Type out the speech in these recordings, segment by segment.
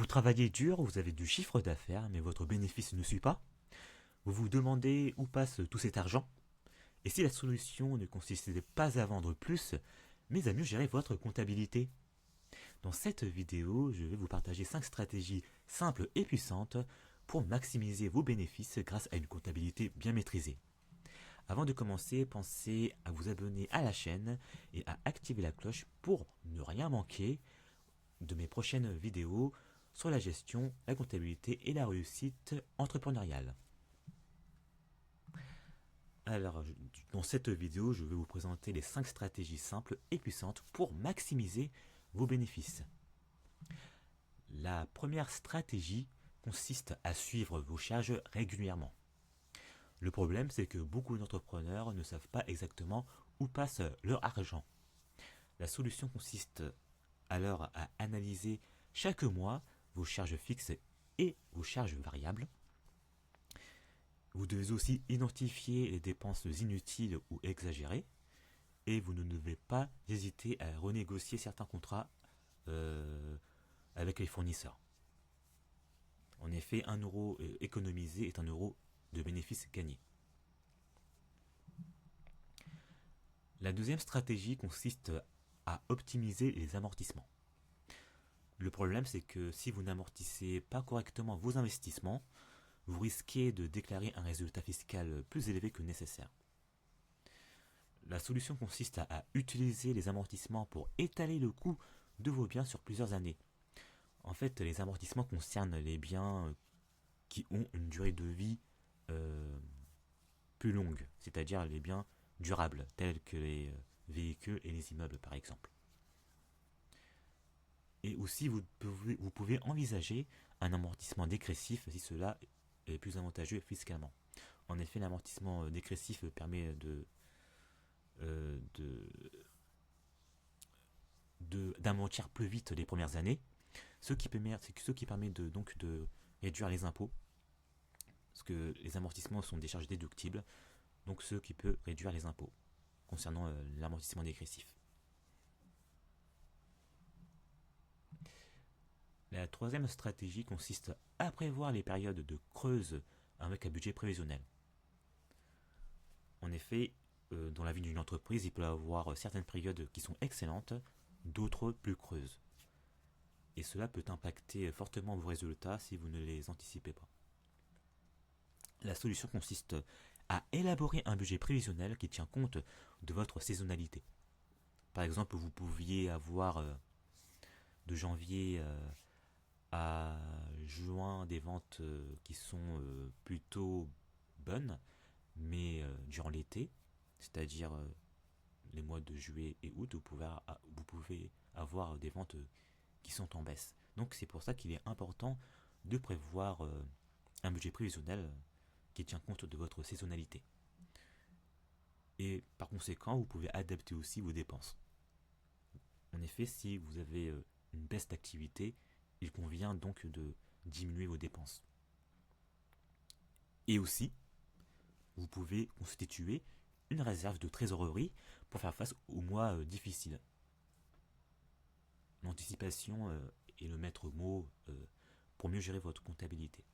Vous travaillez dur, vous avez du chiffre d'affaires, mais votre bénéfice ne suit pas. Vous vous demandez où passe tout cet argent. Et si la solution ne consistait pas à vendre plus, mais à mieux gérer votre comptabilité. Dans cette vidéo, je vais vous partager 5 stratégies simples et puissantes pour maximiser vos bénéfices grâce à une comptabilité bien maîtrisée. Avant de commencer, pensez à vous abonner à la chaîne et à activer la cloche pour ne rien manquer de mes prochaines vidéos sur la gestion, la comptabilité et la réussite entrepreneuriale. Alors, dans cette vidéo, je vais vous présenter les 5 stratégies simples et puissantes pour maximiser vos bénéfices. La première stratégie consiste à suivre vos charges régulièrement. Le problème, c'est que beaucoup d'entrepreneurs ne savent pas exactement où passe leur argent. La solution consiste alors à analyser chaque mois vos charges fixes et vos charges variables. Vous devez aussi identifier les dépenses inutiles ou exagérées et vous ne devez pas hésiter à renégocier certains contrats avec les fournisseurs. En effet, 1 euro économisé est 1 euro de bénéfice gagné. La deuxième stratégie consiste à optimiser les amortissements. Le problème, c'est que si vous n'amortissez pas correctement vos investissements, vous risquez de déclarer un résultat fiscal plus élevé que nécessaire. La solution consiste à utiliser les amortissements pour étaler le coût de vos biens sur plusieurs années. En fait, les amortissements concernent les biens qui ont une durée de vie plus longue, c'est-à-dire les biens durables, tels que les véhicules et les immeubles par exemple. Et aussi, vous pouvez envisager un amortissement dégressif si cela est plus avantageux fiscalement. En effet, l'amortissement dégressif permet d'amortir plus vite les premières années, ce qui permet donc de réduire les impôts, parce que les amortissements sont des charges déductibles, donc ce qui peut réduire les impôts concernant l'amortissement dégressif. La troisième stratégie consiste à prévoir les périodes de creuse avec un budget prévisionnel. En effet, dans la vie d'une entreprise, il peut y avoir certaines périodes qui sont excellentes, d'autres plus creuses. Et cela peut impacter fortement vos résultats si vous ne les anticipez pas. La solution consiste à élaborer un budget prévisionnel qui tient compte de votre saisonnalité. Par exemple, vous pouviez avoir de janvier à juin des ventes qui sont plutôt bonnes, mais durant l'été, c'est-à-dire les mois de juillet et août, vous pouvez avoir des ventes qui sont en baisse. Donc c'est pour ça qu'il est important de prévoir un budget prévisionnel qui tient compte de votre saisonnalité. Et par conséquent, vous pouvez adapter aussi vos dépenses. En effet, si vous avez une baisse d'activité, il convient donc de diminuer vos dépenses. Et aussi, vous pouvez constituer une réserve de trésorerie pour faire face aux mois difficiles. L'anticipation est le maître mot pour mieux gérer votre comptabilité.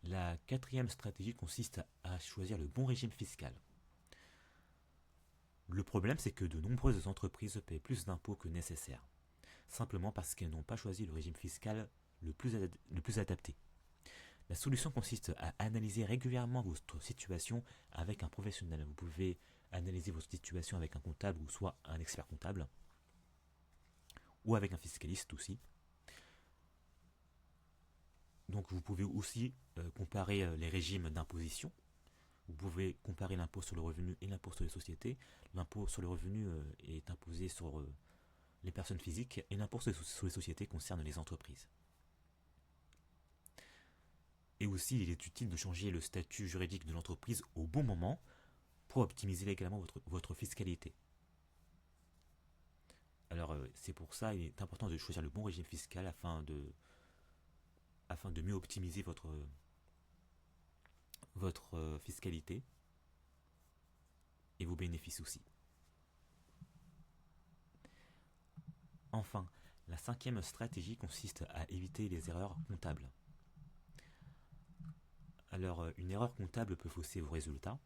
La quatrième stratégie consiste à choisir le bon régime fiscal. Le problème, c'est que de nombreuses entreprises paient plus d'impôts que nécessaire, simplement parce qu'elles n'ont pas choisi le régime fiscal le plus adapté. La solution consiste à analyser régulièrement votre situation avec un professionnel. Vous pouvez analyser votre situation avec un comptable ou soit un expert comptable, ou avec un fiscaliste aussi. Donc vous pouvez aussi comparer les régimes d'imposition. Vous pouvez comparer l'impôt sur le revenu et l'impôt sur les sociétés. L'impôt sur le revenu est imposé sur les personnes physiques et l'impôt sur les sociétés concerne les entreprises. Et aussi, il est utile de changer le statut juridique de l'entreprise au bon moment pour optimiser également votre fiscalité. Alors c'est pour ça qu'il est important de choisir le bon régime fiscal afin de mieux optimiser votre fiscalité et vos bénéfices aussi. Enfin, la cinquième stratégie consiste à éviter les erreurs comptables. Alors, une erreur comptable peut fausser vos résultats,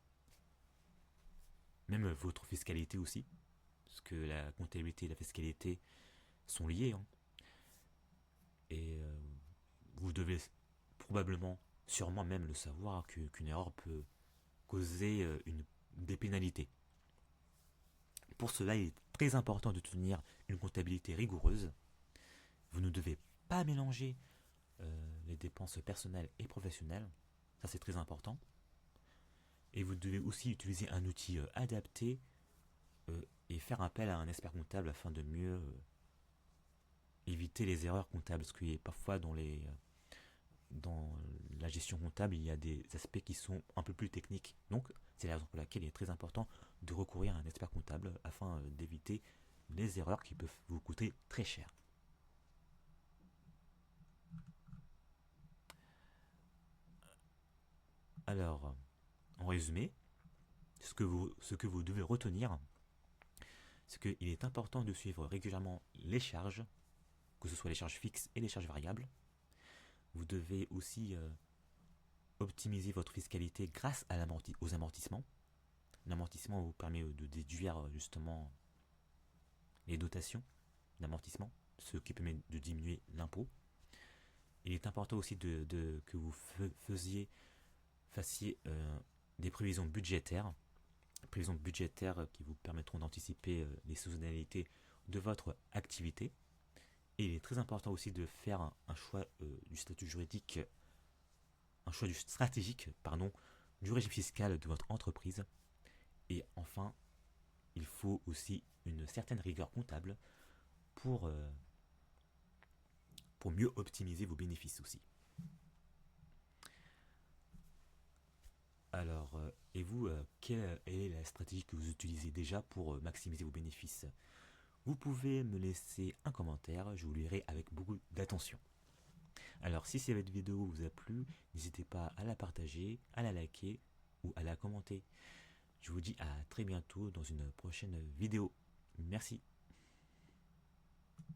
même votre fiscalité aussi, parce que la comptabilité et la fiscalité sont liées, hein. Et vous devez probablement, sûrement même le savoir, qu'une erreur peut causer des pénalités. Pour cela, il est très important de tenir une comptabilité rigoureuse. Vous ne devez pas mélanger les dépenses personnelles et professionnelles. Ça, c'est très important. Et vous devez aussi utiliser un outil adapté et faire appel à un expert comptable afin de mieux éviter les erreurs comptables. Parce que parfois, dans la gestion comptable, il y a des aspects qui sont un peu plus techniques. Donc, c'est la raison pour laquelle il est très important de recourir à un expert comptable afin d'éviter les erreurs qui peuvent vous coûter très cher. Alors, en résumé, ce que vous devez retenir, c'est qu'il est important de suivre régulièrement les charges, que ce soit les charges fixes et les charges variables. Vous devez aussi optimiser votre fiscalité grâce aux amortissements. L'amortissement vous permet de déduire justement les dotations d'amortissement, ce qui permet de diminuer l'impôt. Il est important aussi que vous fassiez des prévisions budgétaires qui vous permettront d'anticiper les saisonnalités de votre activité. Et il est très important aussi de faire un choix du statut juridique, un choix stratégique, du régime fiscal de votre entreprise. Et enfin, il faut aussi une certaine rigueur comptable pour, pour mieux optimiser vos bénéfices aussi. Alors, et vous, quelle est la stratégie que vous utilisez déjà pour maximiser vos bénéfices? Vous pouvez me laisser un commentaire, je vous lirai avec beaucoup d'attention. Alors, si cette vidéo vous a plu, n'hésitez pas à la partager, à la liker ou à la commenter. Je vous dis à très bientôt dans une prochaine vidéo. Merci.